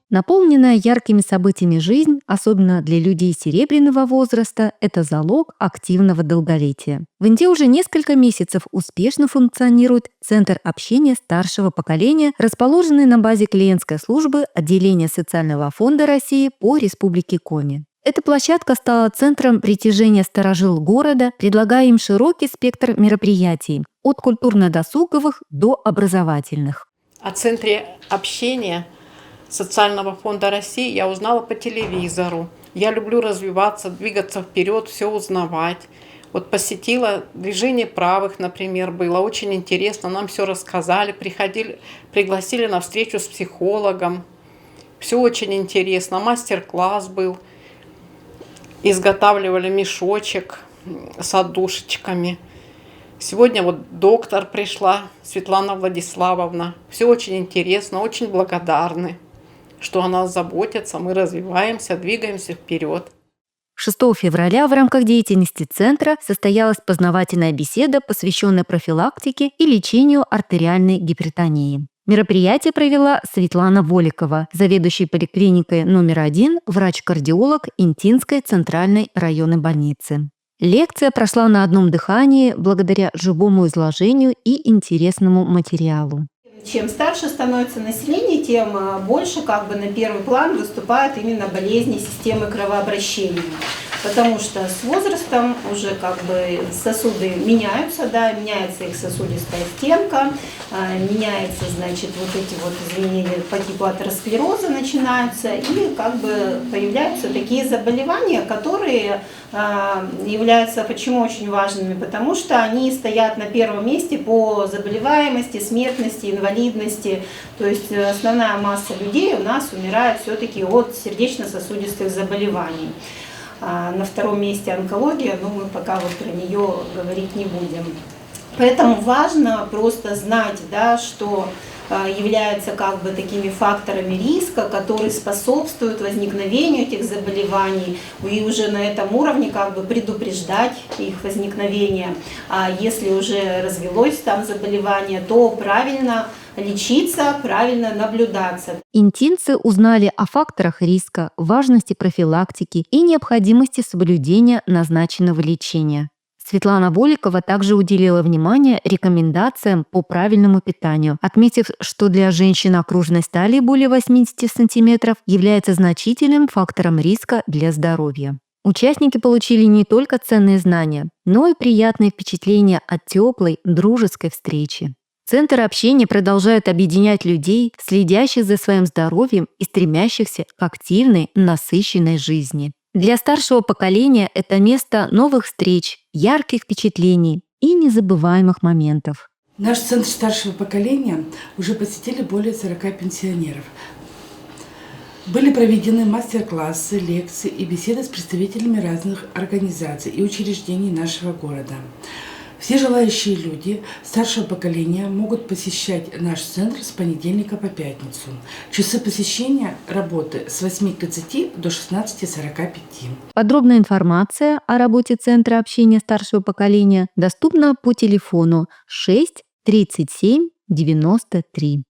Наполненная яркими событиями жизнь, особенно для людей серебряного возраста, это залог активного долголетия. В Индии уже несколько месяцев успешно функционирует Центр общения старшего поколения, расположенный на базе клиентской службы отделения Социального фонда России по Республике Коми. Эта площадка стала центром притяжения старожил города, предлагая им широкий спектр мероприятий – от культурно-досуговых до образовательных. О Центре общения Социального фонда России я узнала по телевизору. Я люблю развиваться, двигаться вперед, все узнавать. Вот посетила движение правых, например, было очень интересно, нам все рассказали, пригласили на встречу с психологом. Все очень интересно, мастер-класс был. Изготавливали мешочек с отдушечками. Сегодня вот доктор пришла, Светлана Владиславовна. Все очень интересно, очень благодарны, что о нас заботятся, мы развиваемся, двигаемся вперед. 6 февраля в рамках деятельности Центра состоялась познавательная беседа, посвященная профилактике и лечению артериальной гипертонии. Мероприятие провела Светлана Воликова, заведующий поликлиникой номер 1, врач-кардиолог Интинской центральной районной больницы. Лекция прошла на одном дыхании благодаря живому изложению и интересному материалу. Чем старше становится население, тем больше на первый план выступают именно болезни системы кровообращения. Потому что с возрастом уже сосуды меняются, меняется их сосудистая стенка, меняется, изменения по типу атеросклероза начинаются, и появляются такие заболевания, которые являются почему очень важными, потому что они стоят на первом месте по заболеваемости, смертности, инвалидности. То есть основная масса людей у нас умирает все-таки от сердечно-сосудистых заболеваний. На втором месте онкология, но мы пока про нее говорить не будем. Поэтому важно просто знать, что являются такими факторами риска, которые способствуют возникновению этих заболеваний, и уже на этом уровне предупреждать их возникновение. А если уже развелось там заболевание, то правильно лечиться, правильно наблюдаться. Интинцы узнали о факторах риска, важности профилактики и необходимости соблюдения назначенного лечения. Светлана Воликова также уделила внимание рекомендациям по правильному питанию, отметив, что для женщин окружность талии более 80 см является значительным фактором риска для здоровья. Участники получили не только ценные знания, но и приятные впечатления от теплой, дружеской встречи. Центр общения продолжает объединять людей, следящих за своим здоровьем и стремящихся к активной, насыщенной жизни. Для старшего поколения это место новых встреч, ярких впечатлений и незабываемых моментов. Наш центр старшего поколения уже посетили более 40 пенсионеров. Были проведены мастер-классы, лекции и беседы с представителями разных организаций и учреждений нашего города. Все желающие люди старшего поколения могут посещать наш центр с понедельника по пятницу. Часы посещения работы с 8:30 до 16:45. Подробная информация о работе Центра общения старшего поколения доступна по телефону 6 37 93.